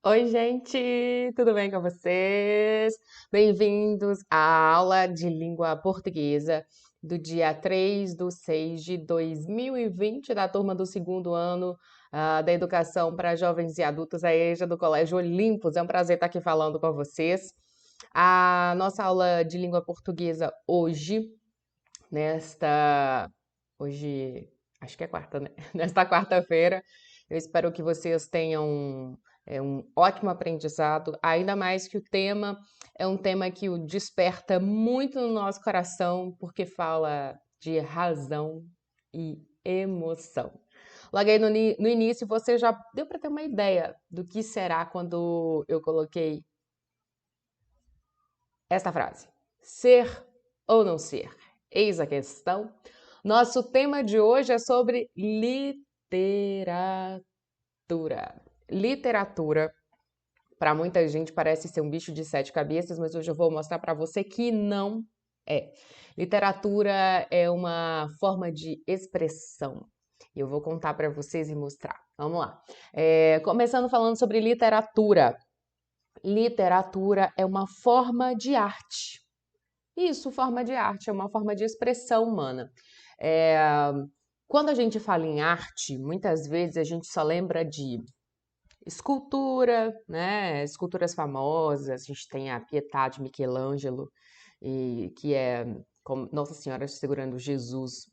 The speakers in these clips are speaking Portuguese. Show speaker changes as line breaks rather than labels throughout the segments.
Oi, gente, tudo bem com vocês? Bem-vindos à aula de língua portuguesa do dia 3/6/2020, da turma do segundo ano da Educação para Jovens e Adultos, a EJA do Colégio Olympus. É um prazer estar aqui falando com vocês. A nossa aula de língua portuguesa hoje, nesta. Hoje, acho que é quarta, né? Nesta quarta-feira, eu espero que vocês tenham um ótimo aprendizado, ainda mais que o tema é um tema que o desperta muito no nosso coração, porque fala de razão e emoção. Logo aí no início, você já deu para ter uma ideia do que será quando eu coloquei esta frase: ser ou não ser? Eis a questão. Nosso tema de hoje é sobre literatura. Literatura, para muita gente, parece ser um bicho de sete cabeças, mas hoje eu vou mostrar para você que não é. Literatura é uma forma de expressão. E eu vou contar para vocês e mostrar. Vamos lá. Começando falando sobre literatura. Literatura é uma forma de arte. Isso, forma de arte, é uma forma de expressão humana. É, Quando a gente fala em arte, muitas vezes a gente só lembra de escultura, né? Esculturas famosas. A gente tem a Pietà de Michelangelo, que é como Nossa Senhora segurando Jesus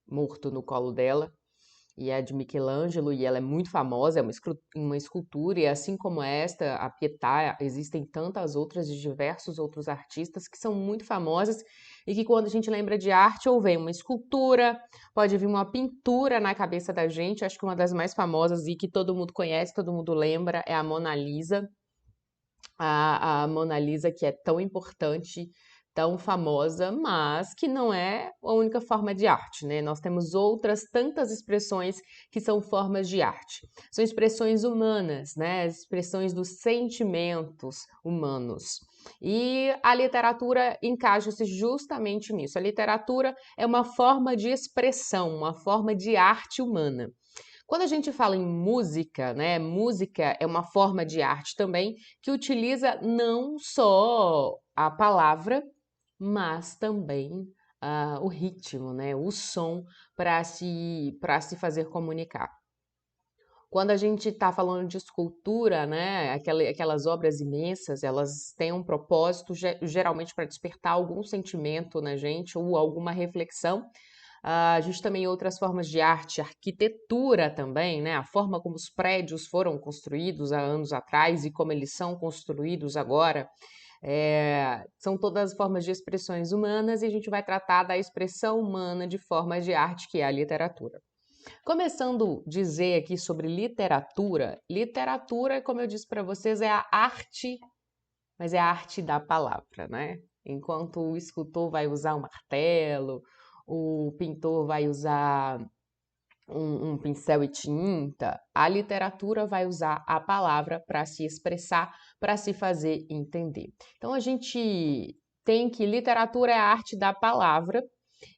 morto no colo dela. E é de Michelangelo, e ela é muito famosa, é uma escultura, e assim como esta, a Pietà, existem tantas outras de diversos outros artistas que são muito famosas e que quando a gente lembra de arte, ou vem uma escultura, pode vir uma pintura na cabeça da gente. Acho que uma das mais famosas e que todo mundo conhece, todo mundo lembra, é a Mona Lisa. A Mona Lisa, que é tão importante, tão famosa, mas que não é a única forma de arte, né? Nós temos outras tantas expressões que são formas de arte. São expressões humanas, né? Expressões dos sentimentos humanos. E a literatura encaixa-se justamente nisso. A literatura é uma forma de expressão, uma forma de arte humana. Quando a gente fala em música, né? Música é uma forma de arte também que utiliza não só a palavra, mas também o ritmo, né? O som para se fazer comunicar. Quando a gente está falando de escultura, né, aquelas obras imensas, elas têm um propósito geralmente para despertar algum sentimento na gente ou alguma reflexão. A gente também outras formas de arte, arquitetura também, né? A forma como os prédios foram construídos há anos atrás e como eles são construídos agora. São todas formas de expressões humanas e a gente vai tratar da expressão humana de formas de arte, que é a literatura. Começando a dizer aqui sobre literatura, literatura, como eu disse para vocês, é a arte, mas é a arte da palavra, né? Enquanto o escultor vai usar um martelo, o pintor vai usar um pincel e tinta, a literatura vai usar a palavra para se expressar, para se fazer entender. Então a gente tem que literatura é a arte da palavra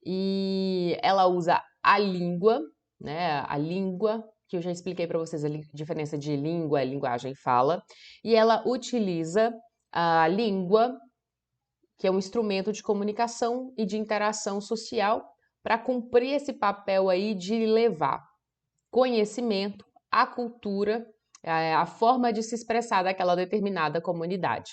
e ela usa a língua, né? A língua, que eu já expliquei para vocês a diferença de língua, linguagem e fala, e ela utiliza a língua, que é um instrumento de comunicação e de interação social, para cumprir esse papel aí de levar conhecimento, a cultura, a forma de se expressar daquela determinada comunidade.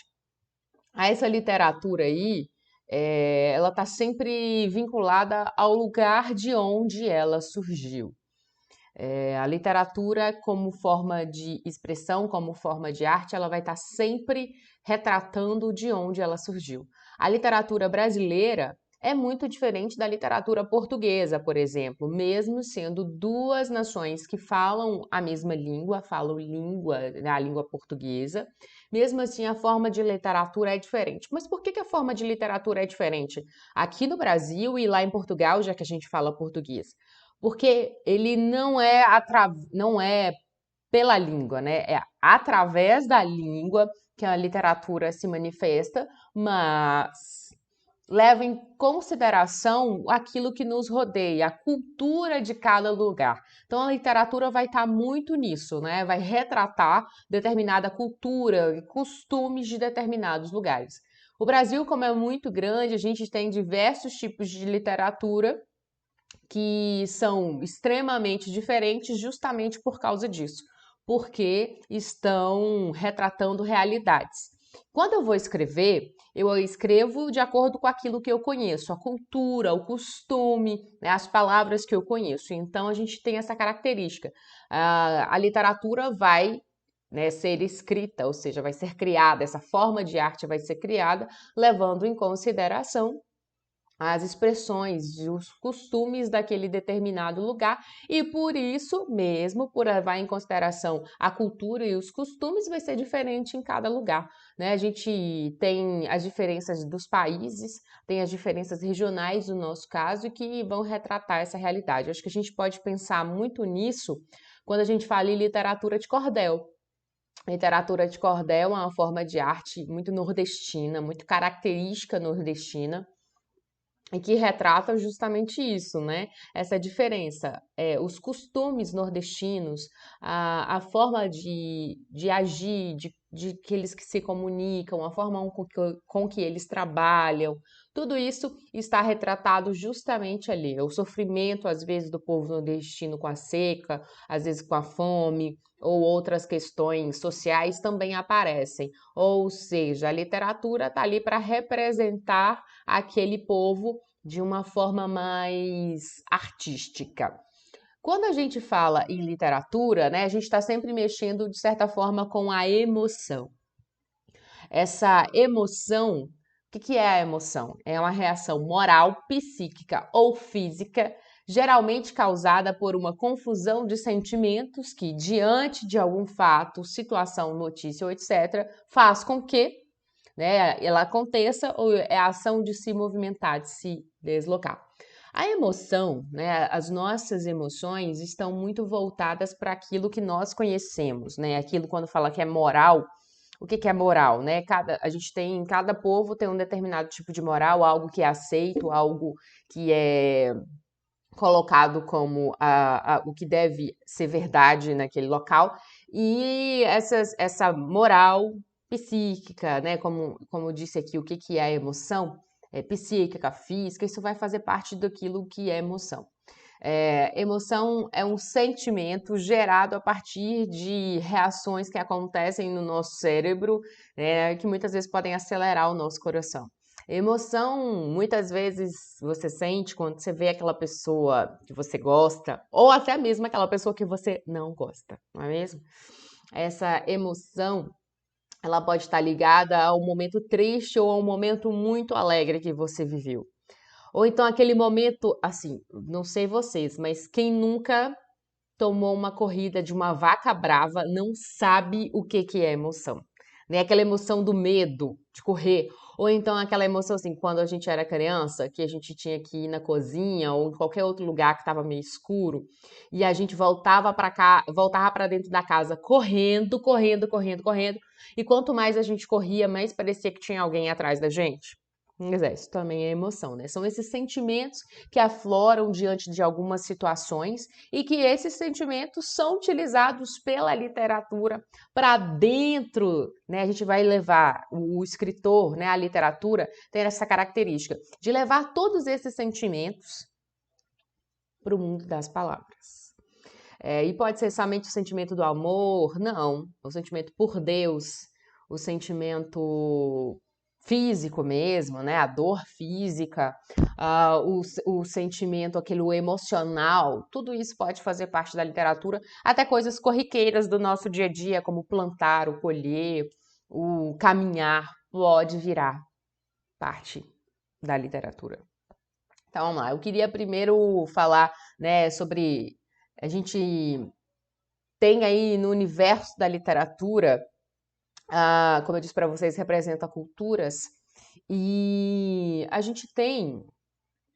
Essa literatura aí, ela está sempre vinculada ao lugar de onde ela surgiu. A literatura, como forma de expressão, como forma de arte, ela vai estar sempre retratando de onde ela surgiu. A literatura brasileira é muito diferente da literatura portuguesa, por exemplo, mesmo sendo duas nações que falam a mesma língua, falam a língua portuguesa, mesmo assim a forma de literatura é diferente. Mas por que a forma de literatura é diferente aqui no Brasil e lá em Portugal, já que a gente fala português? Porque ele não é pela língua, né? É através da língua que a literatura se manifesta, mas leva em consideração aquilo que nos rodeia, a cultura de cada lugar. Então, a literatura vai estar muito nisso, né? Vai retratar determinada cultura e costumes de determinados lugares. O Brasil, como é muito grande, a gente tem diversos tipos de literatura que são extremamente diferentes justamente por causa disso, porque estão retratando realidades. Quando eu vou escrever, eu escrevo de acordo com aquilo que eu conheço, a cultura, o costume, né, as palavras que eu conheço. Então, a gente tem essa característica. A literatura vai, né, ser escrita, ou seja, vai ser criada, essa forma de arte vai ser criada, levando em consideração as expressões e os costumes daquele determinado lugar e por isso mesmo, por levar em consideração a cultura e os costumes, vai ser diferente em cada lugar, né? A gente tem as diferenças dos países, tem as diferenças regionais no nosso caso, que vão retratar essa realidade. Acho que a gente pode pensar muito nisso quando a gente fala em literatura de cordel. Literatura de cordel é uma forma de arte muito nordestina, muito característica nordestina, e que retrata justamente isso, né? Essa diferença, os costumes nordestinos, a forma de agir, de que eles que se comunicam, a forma com que eles trabalham, tudo isso está retratado justamente ali. O sofrimento, às vezes, do povo nordestino com a seca, às vezes com a fome, ou outras questões sociais também aparecem. Ou seja, a literatura está ali para representar aquele povo de uma forma mais artística. Quando a gente fala em literatura, né, a gente está sempre mexendo, de certa forma, com a emoção. Essa emoção, o que é a emoção? É uma reação moral, psíquica ou física, geralmente causada por uma confusão de sentimentos que, diante de algum fato, situação, notícia ou etc., faz com que, né, ela aconteça ou é a ação de se movimentar, de se deslocar. A emoção, né, as nossas emoções estão muito voltadas para aquilo que nós conhecemos, né? Aquilo quando fala que é moral, o que é moral, né? Cada povo tem um determinado tipo de moral, algo que é aceito, algo que é colocado como o que deve ser verdade naquele local, e essa moral psíquica, né, como disse aqui, o que é a emoção, psíquica, física, isso vai fazer parte daquilo que é emoção. Emoção é um sentimento gerado a partir de reações que acontecem no nosso cérebro, né, que muitas vezes podem acelerar o nosso coração. Emoção, muitas vezes você sente quando você vê aquela pessoa que você gosta, ou até mesmo aquela pessoa que você não gosta, não é mesmo? Essa emoção, ela pode estar ligada a um momento triste ou a um momento muito alegre que você viveu. Ou então aquele momento, assim, não sei vocês, mas quem nunca tomou uma corrida de uma vaca brava não sabe o que é emoção, né? Aquela emoção do medo de correr, ou então aquela emoção assim, quando a gente era criança, que a gente tinha que ir na cozinha ou em qualquer outro lugar que estava meio escuro, e a gente voltava para cá, voltava para dentro da casa correndo, correndo, correndo, correndo, e quanto mais a gente corria, mais parecia que tinha alguém atrás da gente. Isso também é emoção, né? São esses sentimentos que afloram diante de algumas situações e que esses sentimentos são utilizados pela literatura para dentro, né? A gente vai levar o escritor, né? A literatura tem essa característica de levar todos esses sentimentos para o mundo das palavras. E pode ser somente o sentimento do amor, não, o sentimento por Deus, o sentimento físico mesmo, né? A dor física, o sentimento, aquele emocional, tudo isso pode fazer parte da literatura, até coisas corriqueiras do nosso dia a dia, como plantar, o colher, o caminhar, pode virar parte da literatura. Então vamos lá, eu queria primeiro falar, né, sobre a gente tem aí no universo da literatura, como eu disse para vocês, representa culturas, e a gente tem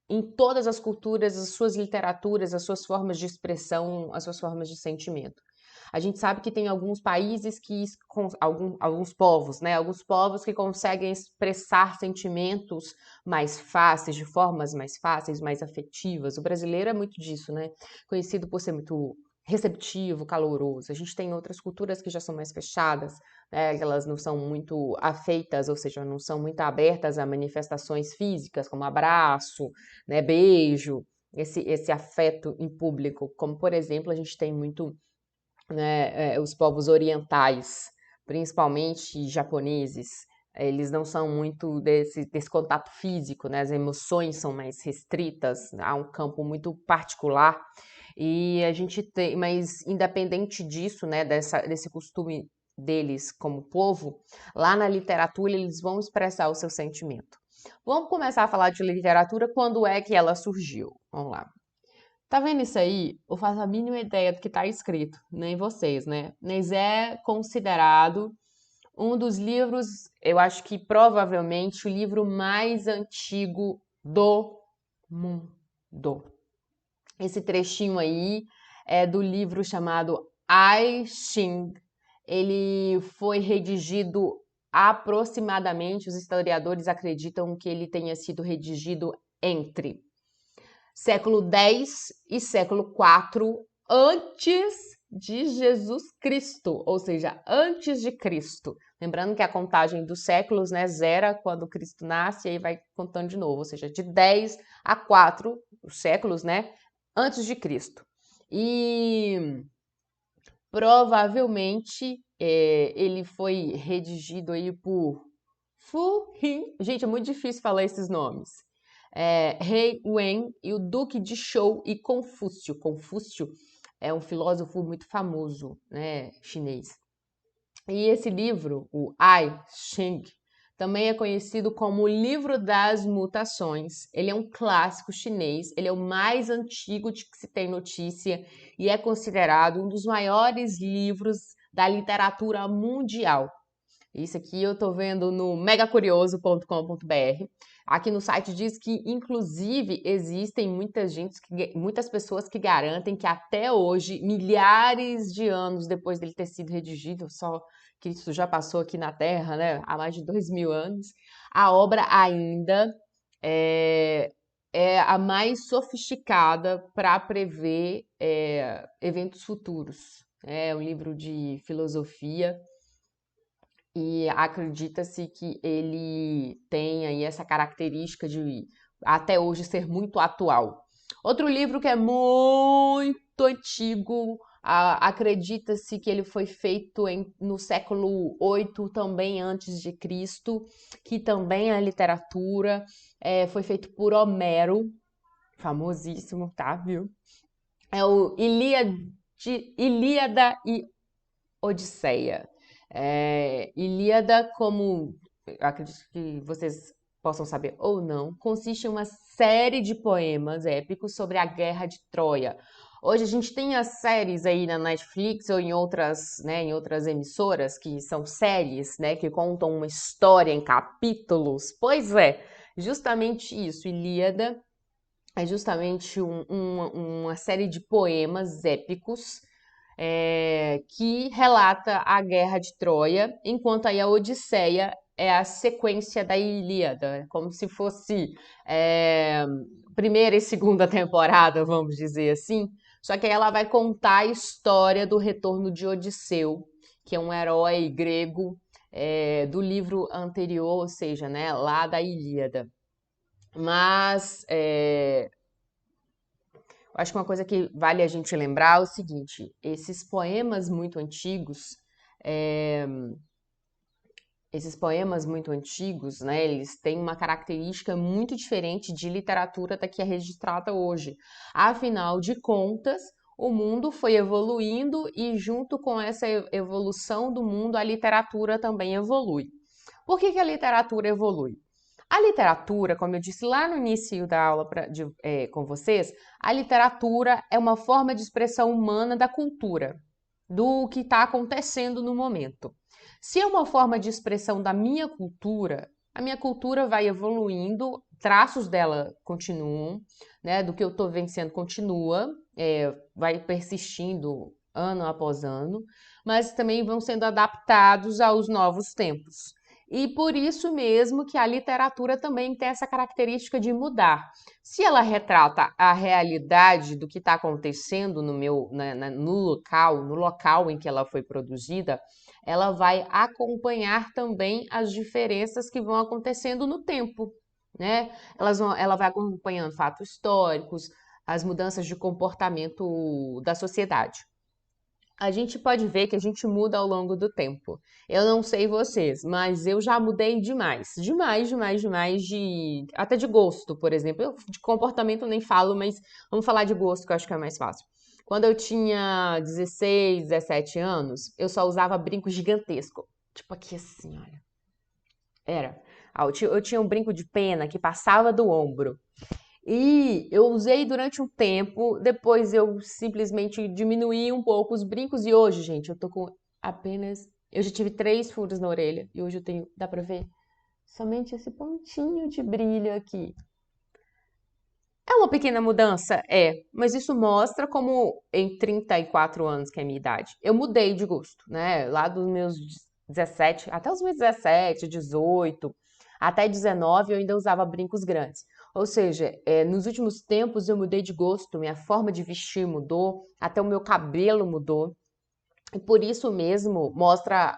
em todas as culturas as suas literaturas, as suas formas de expressão, as suas formas de sentimento. A gente sabe que tem alguns países alguns povos, né? Alguns povos que conseguem expressar sentimentos mais fáceis, de formas mais fáceis, mais afetivas. O brasileiro é muito disso, né? Conhecido por ser muito receptivo, caloroso. A gente tem outras culturas que já são mais fechadas, né? Elas não são muito afeitas, ou seja, não são muito abertas a manifestações físicas, como abraço, né? Beijo, esse afeto em público. Como, por exemplo, a gente tem muito, né, os povos orientais, principalmente japoneses, eles não são muito desse contato físico, né? As emoções são mais restritas, há um campo muito particular. E a gente tem, mas independente disso, né, desse costume deles como povo, lá na literatura eles vão expressar o seu sentimento. Vamos começar a falar de literatura, quando é que ela surgiu? Vamos lá. Tá vendo isso aí? Eu faço a mínima ideia do que tá escrito, nem vocês, né? Mas é considerado um dos livros, eu acho que provavelmente o livro mais antigo do mundo. Esse trechinho aí é do livro chamado I Ching. Ele foi redigido aproximadamente, os historiadores acreditam que ele tenha sido redigido entre século X e século IV antes de Jesus Cristo, ou seja, antes de Cristo. Lembrando que a contagem dos séculos, né, zera quando Cristo nasce e aí vai contando de novo, ou seja, de 10 a 4 os séculos, né, antes de Cristo. E provavelmente ele foi redigido aí por Fu Hin. Gente, é muito difícil falar esses nomes. Rei Wen e o Duque de Zhou e Confúcio. Confúcio é um filósofo muito famoso, né, chinês. E esse livro, o I Ching, também é conhecido como o Livro das Mutações. Ele é um clássico chinês, ele é o mais antigo de que se tem notícia e é considerado um dos maiores livros da literatura mundial. Isso aqui eu tô vendo no megacurioso.com.br. Aqui no site diz que, inclusive, existem muitas pessoas que garantem que até hoje, milhares de anos depois dele ter sido redigido, só que isso já passou aqui na Terra, né, há mais de 2000 anos, a obra ainda é a mais sofisticada para prever eventos futuros. É um livro de filosofia e acredita-se que ele tem aí essa característica de até hoje ser muito atual. Outro livro que é muito antigo, acredita-se que ele foi feito no século VIII, também antes de Cristo, que também é literatura, foi feito por Homero, famosíssimo, tá, viu? É o Ilíada e Odisseia. Ilíada, como eu acredito que vocês possam saber ou não, consiste em uma série de poemas épicos sobre a Guerra de Troia. Hoje a gente tem as séries aí na Netflix ou em outras, né, em outras emissoras que são séries, né, que contam uma história em capítulos. Pois é, justamente isso. Ilíada é justamente uma série de poemas épicos que relata a Guerra de Troia, enquanto aí a Odisseia é a sequência da Ilíada, como se fosse primeira e segunda temporada, vamos dizer assim. Só que aí ela vai contar a história do retorno de Odisseu, que é um herói grego do livro anterior, ou seja, né, lá da Ilíada. Mas acho que uma coisa que vale a gente lembrar é o seguinte: é, esses poemas muito antigos, né, eles têm uma característica muito diferente de literatura da que é registrada hoje. Afinal de contas, o mundo foi evoluindo e junto com essa evolução do mundo, a literatura também evolui. Por que a literatura evolui? A literatura, como eu disse lá no início da aula com vocês, a literatura é uma forma de expressão humana da cultura, do que está acontecendo no momento. Se é uma forma de expressão da minha cultura, a minha cultura vai evoluindo, traços dela continuam, né, do que eu estou vencendo continua, vai persistindo ano após ano, mas também vão sendo adaptados aos novos tempos. E por isso mesmo que a literatura também tem essa característica de mudar. Se ela retrata a realidade do que está acontecendo no local em que ela foi produzida, ela vai acompanhar também as diferenças que vão acontecendo no tempo, né? Ela vai acompanhando fatos históricos, as mudanças de comportamento da sociedade. A gente pode ver que a gente muda ao longo do tempo. Eu não sei vocês, mas eu já mudei demais. Demais, demais, demais até de gosto, por exemplo. De comportamento eu nem falo, mas vamos falar de gosto, que eu acho que é mais fácil. Quando eu tinha 16, 17 anos, eu só usava brinco gigantesco. Tipo aqui assim, olha. Era. Eu tinha um brinco de pena que passava do ombro. E eu usei durante um tempo, depois eu simplesmente diminuí um pouco os brincos e hoje, gente, eu tô com apenas. Eu já tive 3 furos na orelha e hoje eu tenho, dá pra ver? Somente esse pontinho de brilho aqui. É uma pequena mudança? É, mas isso mostra como em 34 anos, que é a minha idade, eu mudei de gosto, né? Lá dos meus 17, até os meus 17, 18, até 19 eu ainda usava brincos grandes. Ou seja, nos últimos tempos eu mudei de gosto, minha forma de vestir mudou, até o meu cabelo mudou. E por isso mesmo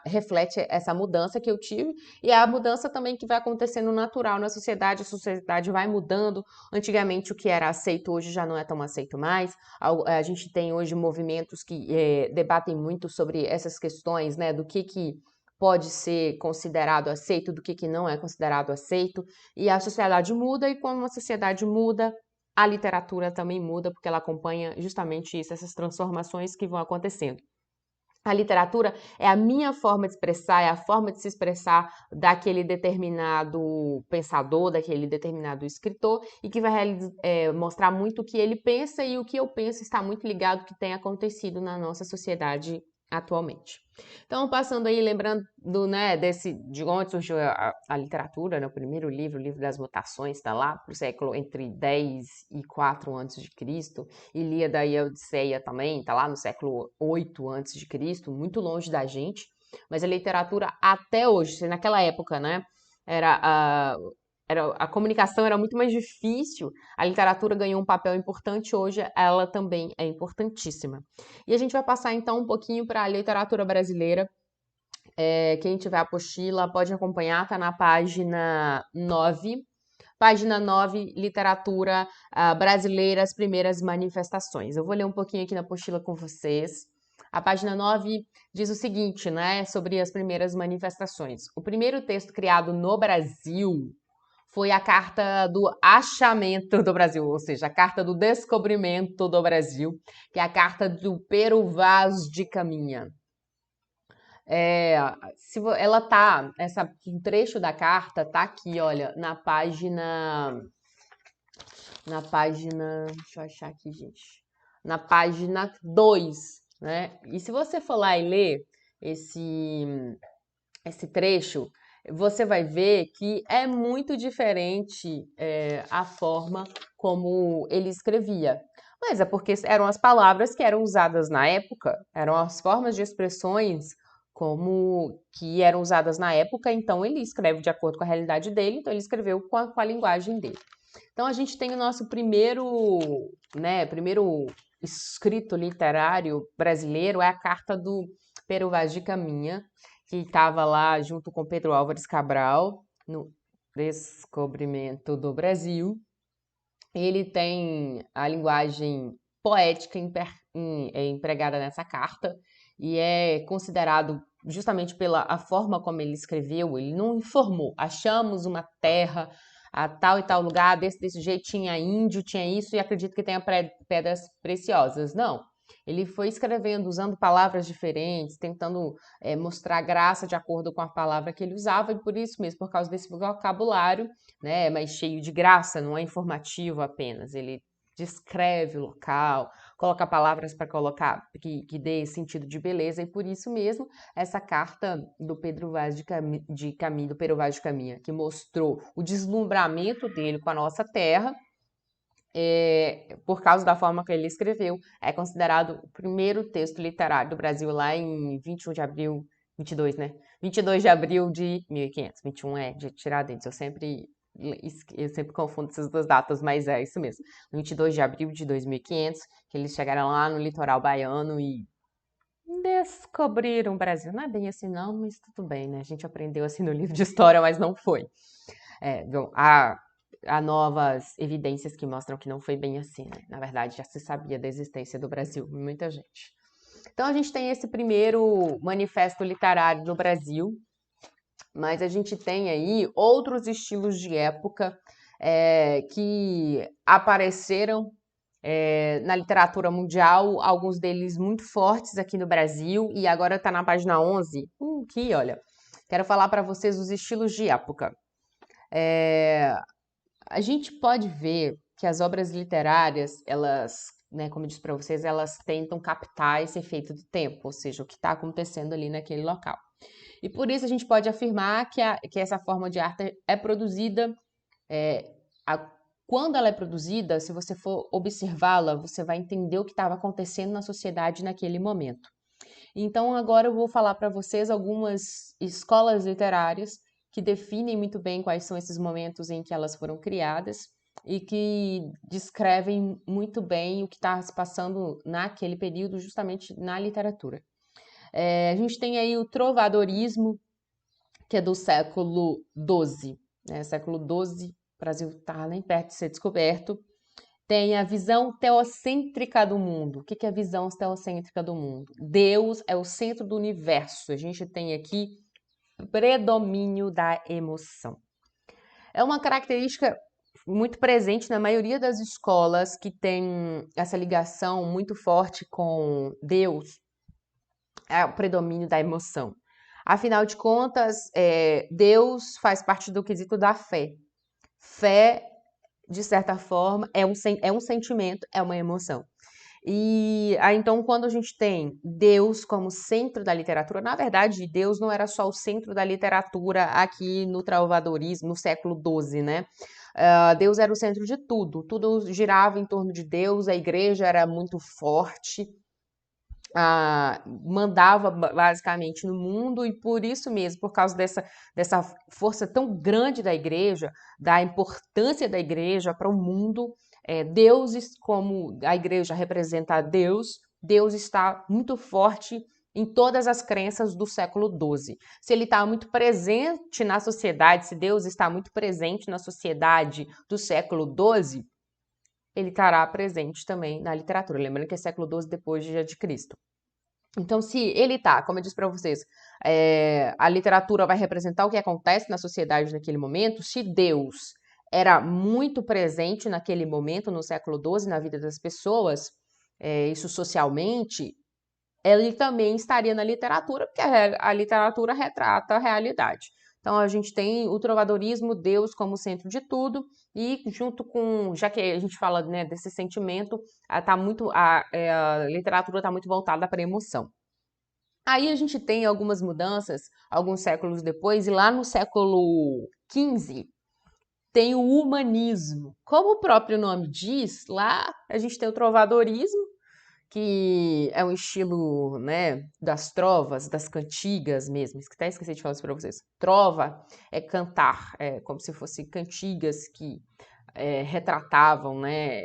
reflete essa mudança que eu tive e a mudança também que vai acontecendo natural na sociedade, a sociedade vai mudando. Antigamente o que era aceito hoje já não é tão aceito mais. A gente tem hoje movimentos que debatem muito sobre essas questões, né, do que pode ser considerado aceito, do que não é considerado aceito. E a sociedade muda e quando uma sociedade muda, a literatura também muda, porque ela acompanha justamente isso, essas transformações que vão acontecendo. A literatura é a minha forma de expressar, é a forma de se expressar daquele determinado pensador, daquele determinado escritor, e que vai mostrar muito o que ele pensa e o que eu penso está muito ligado ao que tem acontecido na nossa sociedade atualmente. Então, passando aí, lembrando né, de onde surgiu a literatura, né, o primeiro livro, o livro das mutações, está lá para o século entre 10 e 4 antes de Cristo. Ilíada e a Odisseia também, está lá no século 8 antes de Cristo, muito longe da gente. Mas a literatura até hoje, naquela época, né, era a comunicação era muito mais difícil, a literatura ganhou um papel importante, hoje ela também é importantíssima. E a gente vai passar então um pouquinho para a literatura brasileira. Quem tiver a apostila pode acompanhar, tá na página 9. Página 9, literatura brasileira, as primeiras manifestações. Eu vou ler um pouquinho aqui na apostila com vocês. A página 9 diz o seguinte, né, sobre as primeiras manifestações. O primeiro texto criado no Brasil foi a Carta do Achamento do Brasil, ou seja, a Carta do Descobrimento do Brasil, que é a Carta do Pero Vaz de Caminha. Um trecho da carta tá aqui, olha, deixa eu achar aqui, gente, na página 2, né? E se você for lá e ler esse trecho, você vai ver que é muito diferente a forma como ele escrevia. Mas é porque eram as palavras que eram usadas na época, eram as formas de expressões como que eram usadas na época, então ele escreve de acordo com a realidade dele, então ele escreveu com a linguagem dele. Então a gente tem o nosso primeiro escrito literário brasileiro, é a Carta do Pero Vaz de Caminha, que estava lá junto com Pedro Álvares Cabral, no Descobrimento do Brasil. Ele tem a linguagem poética empregada nessa carta e é considerado justamente pela a forma como ele escreveu, ele não informou, achamos uma terra a tal e tal lugar, desse jeito tinha índio, tinha isso e acredito que tenha pedras preciosas. Não, ele foi escrevendo, usando palavras diferentes, tentando mostrar graça de acordo com a palavra que ele usava, e por isso mesmo, por causa desse vocabulário, né, mas cheio de graça, não é informativo apenas. Ele descreve o local, coloca palavras para colocar que dê sentido de beleza, e por isso mesmo essa carta do Pedro Vaz do Pero Vaz de Caminha, que mostrou o deslumbramento dele com a nossa terra, por causa da forma que ele escreveu, é considerado o primeiro texto literário do Brasil lá em 21 de abril, 22, né? 22 de abril de 1500, 21 é de Tiradentes, eu sempre confundo essas duas datas, mas é isso mesmo. 22 de abril de 2500, que eles chegaram lá no litoral baiano e descobriram o Brasil. Não é bem assim não, mas tudo bem, né? A gente aprendeu assim no livro de história, mas não foi. Bom, há novas evidências que mostram que não foi bem assim, né? Na verdade, já se sabia da existência do Brasil, muita gente. Então, a gente tem esse primeiro manifesto literário do Brasil, mas a gente tem aí outros estilos de época que apareceram na literatura mundial, alguns deles muito fortes aqui no Brasil, e agora está na página 11. Aqui, olha, quero falar para vocês os estilos de época. A gente pode ver que as obras literárias, elas, né, como eu disse para vocês, elas tentam captar esse efeito do tempo, ou seja, o que está acontecendo ali naquele local. E por isso a gente pode afirmar que essa forma de arte é produzida, quando ela é produzida, se você for observá-la, você vai entender o que estava acontecendo na sociedade naquele momento. Então, agora eu vou falar para vocês algumas escolas literárias que definem muito bem quais são esses momentos em que elas foram criadas e que descrevem muito bem o que está se passando naquele período, justamente na literatura. A gente tem aí o trovadorismo, que é do século XII. Século XII, o Brasil está nem perto de ser descoberto. Tem a visão teocêntrica do mundo. O que é a visão teocêntrica do mundo? Deus é o centro do universo. A gente tem aqui predomínio da emoção. É uma característica muito presente na maioria das escolas que tem essa ligação muito forte com Deus, é o predomínio da emoção. Afinal de contas, Deus faz parte do quesito da fé. Fé, de certa forma, é um sentimento, é uma emoção. E então, quando a gente tem Deus como centro da literatura, na verdade, Deus não era só o centro da literatura aqui no trovadorismo, no século XII, né? Deus era o centro de tudo, tudo girava em torno de Deus, a igreja era muito forte, mandava basicamente no mundo, e por isso mesmo, por causa dessa força tão grande da igreja, da importância da igreja para o mundo, Deus, como a igreja representa Deus, Deus está muito forte em todas as crenças do século XII. Se ele está muito presente na sociedade, se Deus está muito presente na sociedade do século XII, ele estará presente também na literatura. Lembrando que é século XII depois de Cristo. Então, se ele tá, como eu disse para vocês, a literatura vai representar o que acontece na sociedade naquele momento, se Deus era muito presente naquele momento, no século XII, na vida das pessoas, isso socialmente, ele também estaria na literatura, porque a literatura retrata a realidade. Então, a gente tem o trovadorismo, Deus como centro de tudo, e junto com, já que a gente fala, né, desse sentimento, a literatura está muito voltada para a emoção. Aí a gente tem algumas mudanças, alguns séculos depois, e lá no século XV tem o humanismo. Como o próprio nome diz, lá a gente tem o trovadorismo, que é um estilo, né, das trovas, das cantigas mesmo. Isso que até esqueci de falar isso para vocês. Trova é cantar, é como se fossem cantigas que retratavam, né,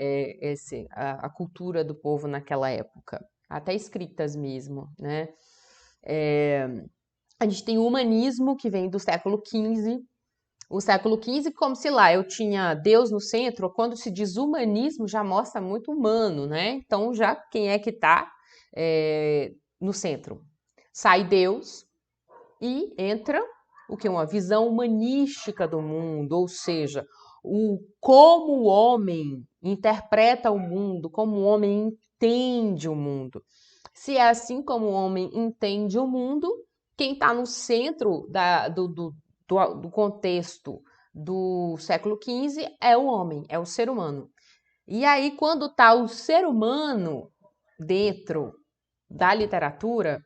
a cultura do povo naquela época. Até escritas mesmo, né? A gente tem o humanismo, que vem do século XV. O século XV, como se lá eu tinha Deus no centro, quando se diz humanismo, já mostra muito humano, né? Então, já quem é que está no centro? Sai Deus e entra o que? Uma visão humanística do mundo, ou seja, como o homem interpreta o mundo, como o homem entende o mundo. Se é assim como o homem entende o mundo, quem está no centro do contexto do século XV é o homem, é o ser humano. E aí, quando está o ser humano dentro da literatura,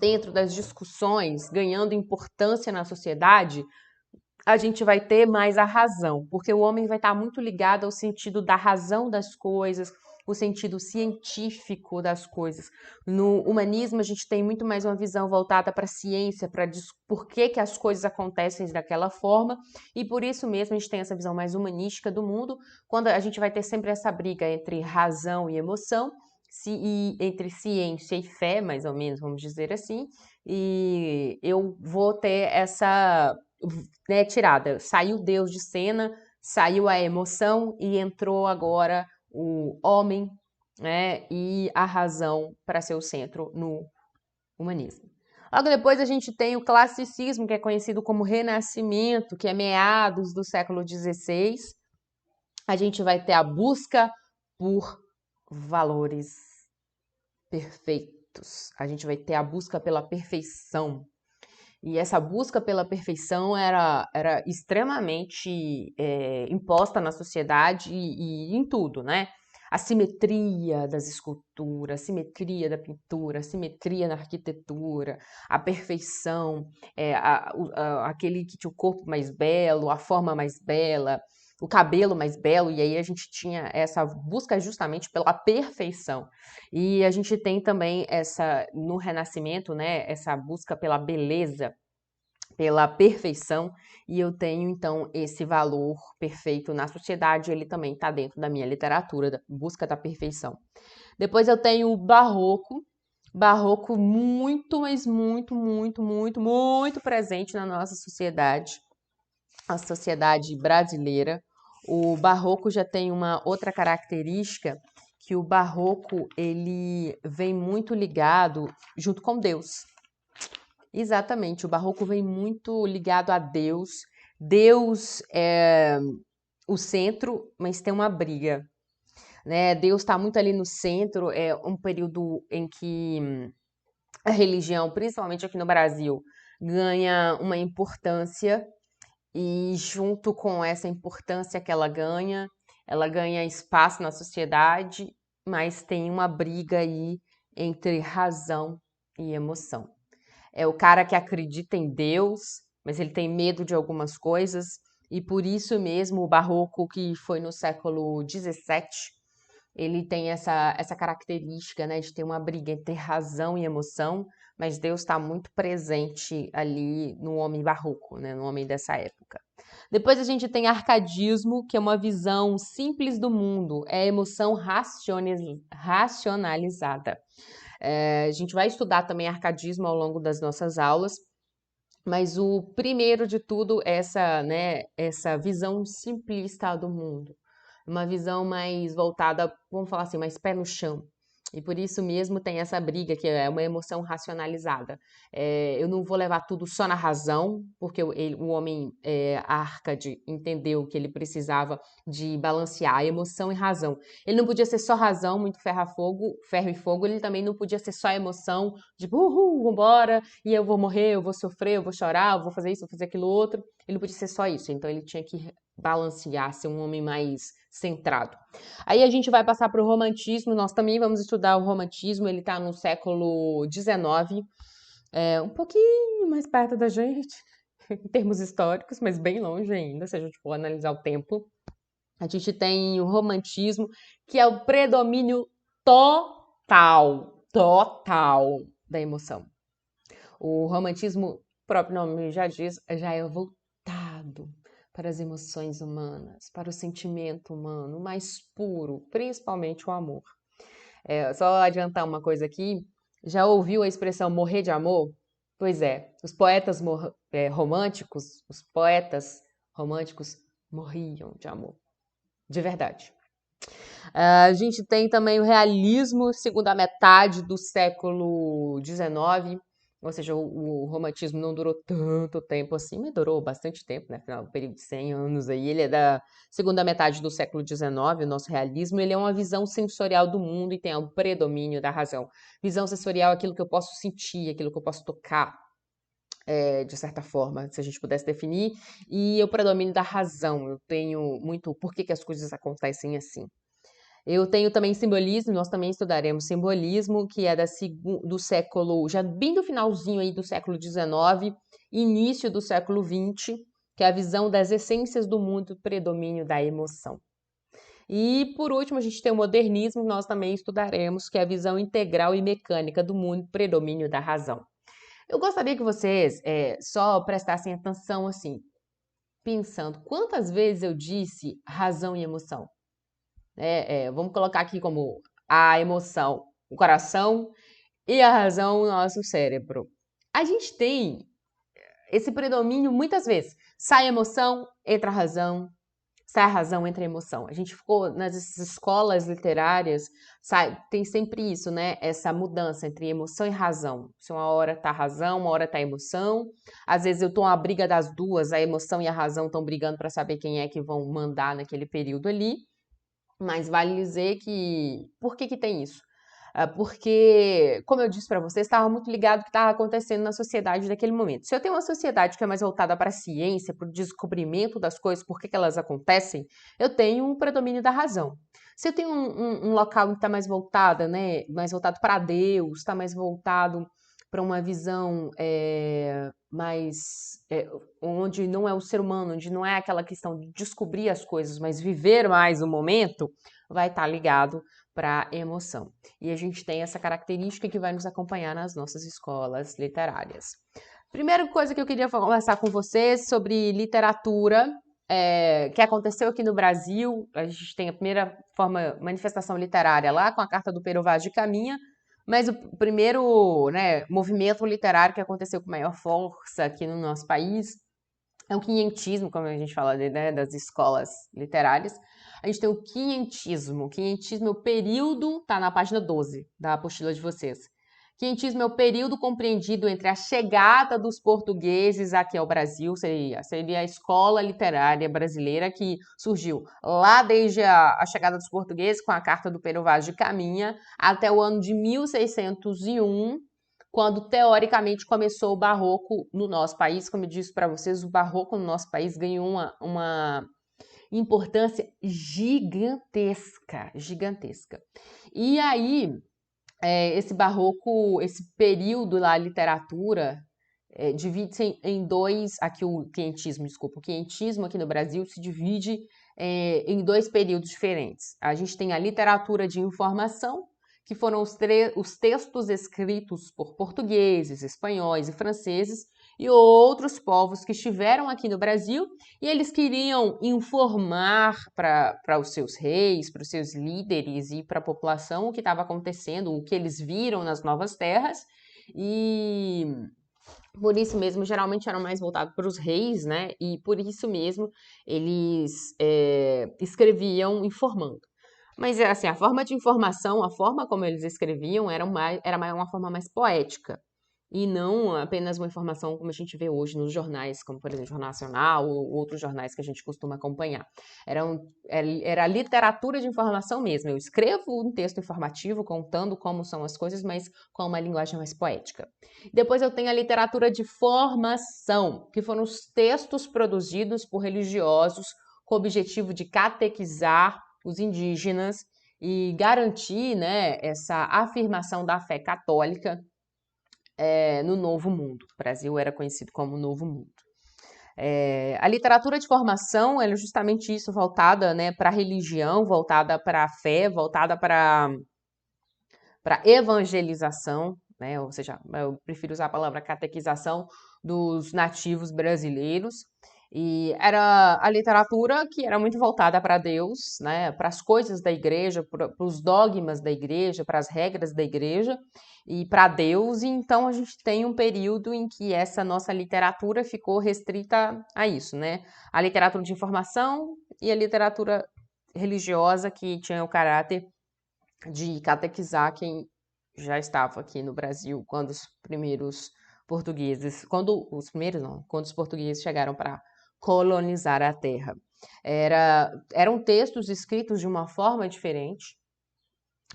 dentro das discussões, ganhando importância na sociedade, a gente vai ter mais a razão, porque o homem vai estar muito ligado ao sentido da razão das coisas, o sentido científico das coisas. No humanismo, a gente tem muito mais uma visão voltada para a ciência, para por que as coisas acontecem daquela forma, e por isso mesmo a gente tem essa visão mais humanística do mundo, quando a gente vai ter sempre essa briga entre razão e emoção, e entre ciência e fé, mais ou menos, vamos dizer assim, e eu vou ter essa, né, tirada. Saiu Deus de cena, saiu a emoção e entrou agora o homem, né, e a razão para ser o centro no humanismo. Logo depois a gente tem o classicismo, que é conhecido como Renascimento, que é meados do século XVI. A gente vai ter a busca por valores perfeitos. A gente vai ter a busca pela perfeição. E essa busca pela perfeição era extremamente imposta na sociedade e em tudo, né? A simetria das esculturas, a simetria da pintura, a simetria na arquitetura, a perfeição, aquele que tinha o corpo mais belo, a forma mais bela, o cabelo mais belo, e aí a gente tinha essa busca justamente pela perfeição. E a gente tem também no Renascimento, né, essa busca pela beleza, pela perfeição, e eu tenho então esse valor perfeito na sociedade, ele também está dentro da minha literatura, da busca da perfeição. Depois eu tenho o barroco muito, mas muito, muito, muito, muito presente na nossa sociedade, a sociedade brasileira. O barroco já tem uma outra característica, que o barroco ele vem muito ligado junto com Deus. Exatamente, o barroco vem muito ligado a Deus. Deus é o centro, mas tem uma briga, né? Deus está muito ali no centro, é um período em que a religião, principalmente aqui no Brasil, ganha uma importância e junto com essa importância que ela ganha espaço na sociedade, mas tem uma briga aí entre razão e emoção. É o cara que acredita em Deus, mas ele tem medo de algumas coisas, e por isso mesmo o barroco, que foi no século XVII, ele tem essa característica, né, de ter uma briga entre razão e emoção, mas Deus está muito presente ali no homem barroco, né, no homem dessa época. Depois a gente tem arcadismo, que é uma visão simples do mundo, é a emoção racionalizada. A gente vai estudar também arcadismo ao longo das nossas aulas, mas o primeiro de tudo é essa visão simplista do mundo. Uma visão mais voltada, vamos falar assim, mais pé no chão. E por isso mesmo tem essa briga, que é uma emoção racionalizada. Eu não vou levar tudo só na razão, porque o homem Arcade entendeu que ele precisava de balancear emoção e razão. Ele não podia ser só razão, muito ferro e fogo, ele também não podia ser só emoção, tipo, vambora, e eu vou morrer, eu vou sofrer, eu vou chorar, eu vou fazer isso, eu vou fazer aquilo outro. Ele não podia ser só isso, então ele tinha que balancear, ser um homem mais centrado. Aí a gente vai passar para o romantismo, nós também vamos estudar o romantismo, ele está no século XIX, um pouquinho mais perto da gente, em termos históricos, mas bem longe ainda, se a gente for analisar o tempo. A gente tem o romantismo, que é o predomínio total da emoção. O romantismo, o próprio nome já diz, já é voltado para as emoções humanas, para o sentimento humano mais puro, principalmente o amor. Só adiantar uma coisa aqui, já ouviu a expressão morrer de amor? Pois é, os poetas românticos morriam de amor, de verdade. A gente tem também o realismo, segunda metade do século XIX, ou seja, o romantismo não durou tanto tempo assim, mas durou bastante tempo, né? Afinal, um período de 100 anos aí, ele é da segunda metade do século XIX, o nosso realismo, ele é uma visão sensorial do mundo e tem o predomínio da razão. Visão sensorial é aquilo que eu posso sentir, aquilo que eu posso tocar, de certa forma, se a gente pudesse definir, e o predomínio da razão, eu tenho muito por que as coisas acontecem assim. Eu tenho também simbolismo, nós também estudaremos simbolismo, que é do século, já bem do finalzinho aí do século XIX, início do século XX, que é a visão das essências do mundo, predomínio da emoção. E, por último, a gente tem o modernismo, que nós também estudaremos, que é a visão integral e mecânica do mundo, predomínio da razão. Eu gostaria que vocês só prestassem atenção, assim, pensando, quantas vezes eu disse razão e emoção? Vamos colocar aqui como a emoção, o coração, e a razão, o nosso cérebro. A gente tem esse predomínio muitas vezes. Sai a emoção, entra a razão, sai a razão, entra a emoção. A gente ficou nas escolas literárias, tem sempre isso, né? Essa mudança entre emoção e razão. Se uma hora tá razão, uma hora tá emoção. Às vezes eu tô uma briga das duas, a emoção e a razão estão brigando para saber quem é que vão mandar naquele período ali. Mas vale dizer que... Por que que tem isso? Porque, como eu disse para você, estava muito ligado ao que estava acontecendo na sociedade daquele momento. Se eu tenho uma sociedade que é mais voltada para a ciência, para o descobrimento das coisas, por que elas acontecem, eu tenho um predomínio da razão. Se eu tenho um local que está mais voltada, né, mais voltado para Deus, está mais voltado para uma visão onde não é o ser humano, onde não é aquela questão de descobrir as coisas, mas viver mais o momento, vai estar ligado para emoção. E a gente tem essa característica que vai nos acompanhar nas nossas escolas literárias. Primeira coisa que eu queria conversar com vocês sobre literatura, que aconteceu aqui no Brasil. A gente tem a primeira manifestação literária lá com a Carta do Pero Vaz de Caminha, mas o primeiro, né, movimento literário que aconteceu com maior força aqui no nosso país é o quinhentismo, como a gente fala, né, das escolas literárias. A gente tem o quinhentismo. O quinhentismo é o período, tá na página 12 da apostila de vocês. Quinhentismo é o período compreendido entre a chegada dos portugueses aqui ao Brasil, seria a escola literária brasileira que surgiu lá desde a chegada dos portugueses com a Carta do Pero Vaz de Caminha até o ano de 1601, quando teoricamente começou o barroco no nosso país. Como eu disse para vocês, o barroco no nosso país ganhou uma importância gigantesca, gigantesca. E aí, esse barroco, esse período lá, literatura, divide-se em dois, aqui o quinhentismo aqui no Brasil se divide em dois períodos diferentes. A gente tem a literatura de informação, que foram os textos escritos por portugueses, espanhóis e franceses, e outros povos que estiveram aqui no Brasil, e eles queriam informar para os seus reis, para os seus líderes e para a população o que estava acontecendo, o que eles viram nas novas terras, e por isso mesmo, geralmente eram mais voltados para os reis, né? E por isso mesmo eles escreviam informando. Mas assim, a forma de informação, a forma como eles escreviam era uma forma mais poética. E não apenas uma informação como a gente vê hoje nos jornais, como por exemplo o Jornal Nacional ou outros jornais que a gente costuma acompanhar. Era literatura de informação mesmo. Eu escrevo um texto informativo contando como são as coisas, mas com uma linguagem mais poética. Depois eu tenho a literatura de formação, que foram os textos produzidos por religiosos com o objetivo de catequizar os indígenas e garantir, né, essa afirmação da fé católica no Novo Mundo. O Brasil era conhecido como Novo Mundo. A literatura de formação é justamente isso, voltada, né, para a religião, voltada para a fé, voltada para evangelização, né, ou seja, eu prefiro usar a palavra catequização dos nativos brasileiros. E era a literatura que era muito voltada para Deus, né, para as coisas da igreja, para os dogmas da igreja, para as regras da igreja e para Deus. E então a gente tem um período em que essa nossa literatura ficou restrita a isso, né? A literatura de informação e a literatura religiosa, que tinha o caráter de catequizar quem já estava aqui no Brasil quando os portugueses chegaram para colonizar a terra. Eram textos escritos de uma forma diferente,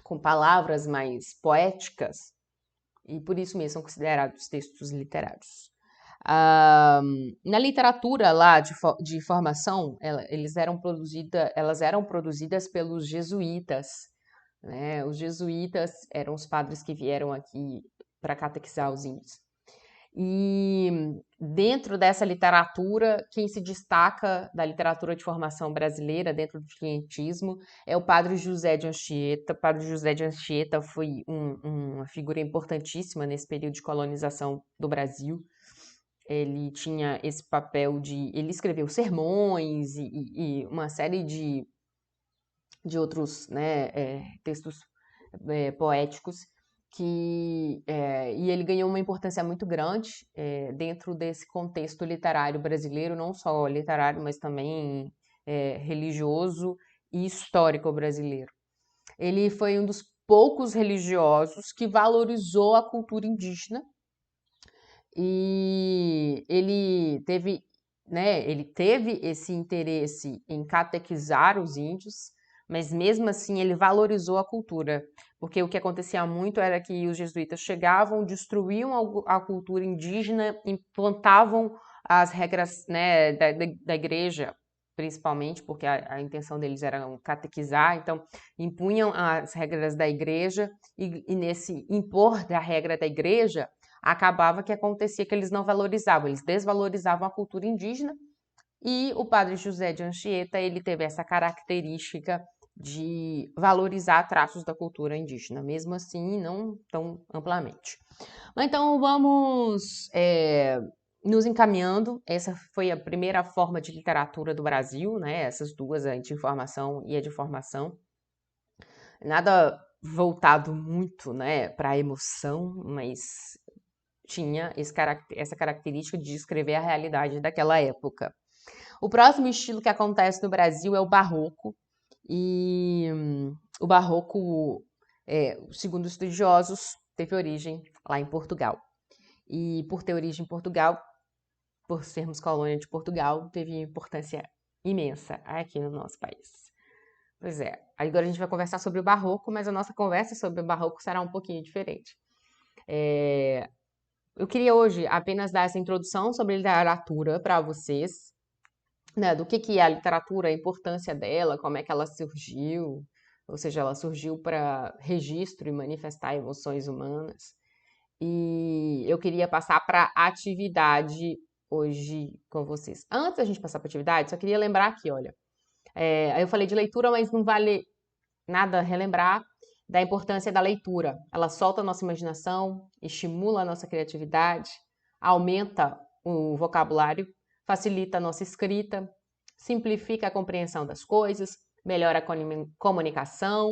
com palavras mais poéticas, e por isso mesmo são considerados textos literários. Na literatura lá de formação, elas eram produzidas pelos jesuítas, né? Os jesuítas eram os padres que vieram aqui para catequizar os índios. E dentro dessa literatura, quem se destaca da literatura de formação brasileira, dentro do clientismo, é o Padre José de Anchieta. O Padre José de Anchieta foi uma figura importantíssima nesse período de colonização do Brasil. Ele tinha esse papel de... Ele escreveu sermões e uma série de outros, né, textos poéticos e ele ganhou uma importância muito grande dentro desse contexto literário brasileiro, não só literário, mas também religioso e histórico brasileiro. Ele foi um dos poucos religiosos que valorizou a cultura indígena e ele teve esse interesse em catequizar os índios, mas mesmo assim ele valorizou a cultura, porque o que acontecia muito era que os jesuítas chegavam, destruíam a cultura indígena, implantavam as regras, né, da igreja, principalmente, porque a intenção deles era catequizar, então impunham as regras da igreja e nesse impor da regra da igreja, acabava que acontecia que eles não valorizavam, eles desvalorizavam a cultura indígena e o padre José de Anchieta, ele teve essa característica de valorizar traços da cultura indígena, mesmo assim não tão amplamente. Então vamos nos encaminhando, essa foi a primeira forma de literatura do Brasil, né? Essas duas, a de informação e a de formação. Nada voltado muito, né, para a emoção, mas tinha essa característica de descrever a realidade daquela época. O próximo estilo que acontece no Brasil é o barroco, e o barroco, segundo os estudiosos, teve origem lá em Portugal. E por ter origem em Portugal, por sermos colônia de Portugal, teve importância imensa aqui no nosso país. Pois é, agora a gente vai conversar sobre o barroco, mas a nossa conversa sobre o barroco será um pouquinho diferente. Eu queria hoje apenas dar essa introdução sobre literatura para vocês, né, do que é a literatura, a importância dela, como é que ela surgiu, ou seja, ela surgiu para registro e manifestar emoções humanas. E eu queria passar para a atividade hoje com vocês. Antes da gente passar para a atividade, só queria lembrar aqui, olha, eu falei de leitura, mas não vale nada relembrar da importância da leitura. Ela solta a nossa imaginação, estimula a nossa criatividade, aumenta o vocabulário, facilita a nossa escrita, simplifica a compreensão das coisas, melhora a comunicação,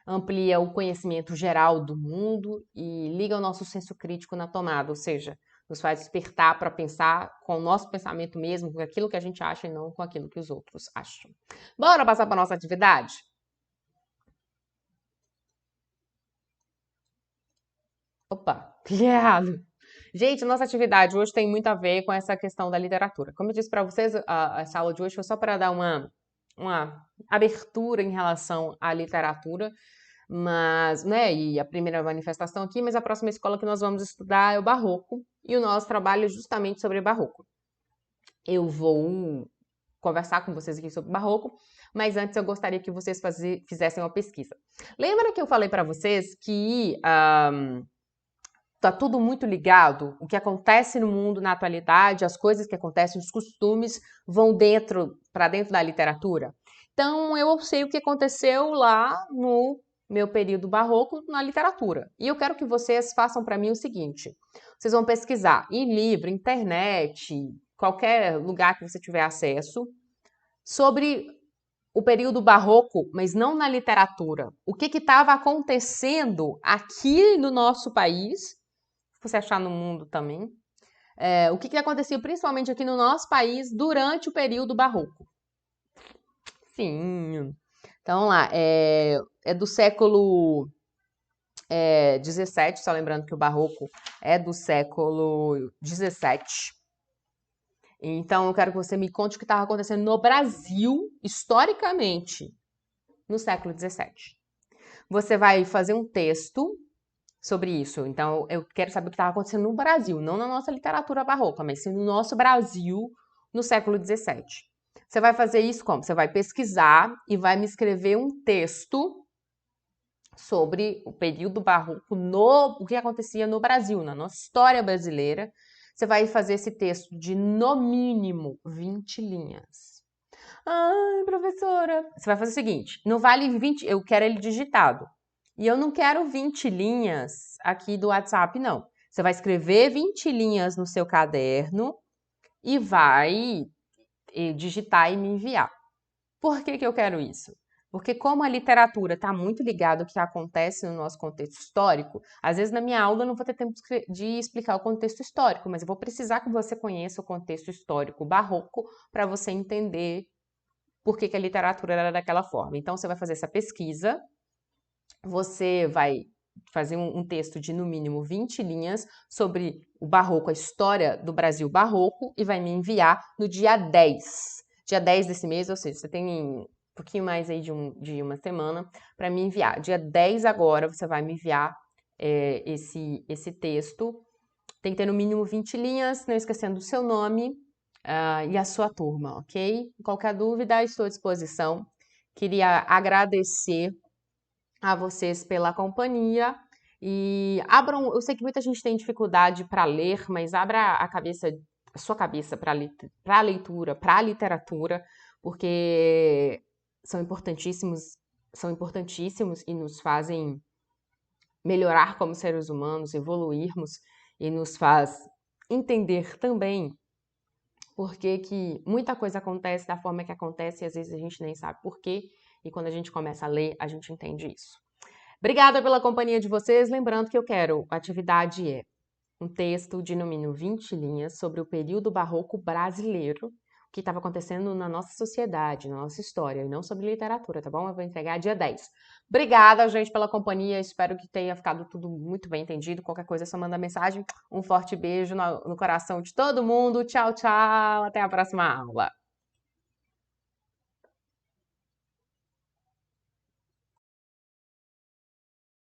amplia o conhecimento geral do mundo e liga o nosso senso crítico na tomada, ou seja, nos faz despertar para pensar com o nosso pensamento mesmo, com aquilo que a gente acha e não com aquilo que os outros acham. Bora passar para a nossa atividade? Opa, que errado. Gente, nossa atividade hoje tem muito a ver com essa questão da literatura. Como eu disse para vocês, essa aula de hoje foi só para dar uma abertura em relação à literatura, mas, né, e a primeira manifestação aqui, mas a próxima escola que nós vamos estudar é o Barroco, e o nosso trabalho é justamente sobre Barroco. Eu vou conversar com vocês aqui sobre Barroco, mas antes eu gostaria que vocês fizessem uma pesquisa. Lembra que eu falei para vocês que tá tudo muito ligado, o que acontece no mundo na atualidade, as coisas que acontecem, os costumes vão para dentro da literatura. Então eu sei o que aconteceu lá no meu período barroco na literatura. E eu quero que vocês façam para mim o seguinte: vocês vão pesquisar em livro, internet, qualquer lugar que você tiver acesso, sobre o período barroco, mas não na literatura. O que estava acontecendo aqui no nosso país, se você achar no mundo também, o que acontecia principalmente aqui no nosso país durante o período barroco. Sim. Então, vamos lá. É do século XVII, só lembrando que o barroco é do século XVII. Então, eu quero que você me conte o que estava acontecendo no Brasil, historicamente, no século XVII. Você vai fazer um texto sobre isso. Então, eu quero saber o que estava acontecendo no Brasil, não na nossa literatura barroca, mas sim no nosso Brasil no século XVII. Você vai fazer isso como? Você vai pesquisar e vai me escrever um texto sobre o período barroco, o que acontecia no Brasil, na nossa história brasileira, você vai fazer esse texto de no mínimo 20 linhas. Ai, professora, você vai fazer o seguinte, não vale 20, eu quero ele digitado. E eu não quero 20 linhas aqui do WhatsApp, não. Você vai escrever 20 linhas no seu caderno e vai digitar e me enviar. Por que eu quero isso? Porque como a literatura está muito ligada ao que acontece no nosso contexto histórico, às vezes na minha aula eu não vou ter tempo de explicar o contexto histórico, mas eu vou precisar que você conheça o contexto histórico barroco para você entender por que a literatura era daquela forma. Então você vai fazer essa pesquisa, você vai fazer um texto de no mínimo 20 linhas sobre o barroco, a história do Brasil barroco, e vai me enviar no dia 10. Dia 10 desse mês, ou seja, você tem um pouquinho mais aí de uma semana para me enviar. Dia 10 agora você vai me enviar esse texto. Tem que ter no mínimo 20 linhas, não esquecendo o seu nome e a sua turma, ok? Qualquer dúvida, estou à disposição. Queria agradecer a vocês pela companhia e abram, eu sei que muita gente tem dificuldade para ler, mas abra a sua cabeça para a leitura, para a literatura, porque são importantíssimos e nos fazem melhorar como seres humanos, evoluirmos e nos faz entender também por que muita coisa acontece da forma que acontece e às vezes a gente nem sabe por quê, e quando a gente começa a ler, a gente entende isso. Obrigada pela companhia de vocês. Lembrando que a atividade é um texto de no mínimo 20 linhas sobre o período barroco brasileiro, o que estava acontecendo na nossa sociedade, na nossa história, e não sobre literatura, tá bom? Eu vou entregar dia 10. Obrigada, gente, pela companhia. Espero que tenha ficado tudo muito bem entendido. Qualquer coisa é só mandar mensagem. Um forte beijo no coração de todo mundo. Tchau, tchau. Até a próxima aula.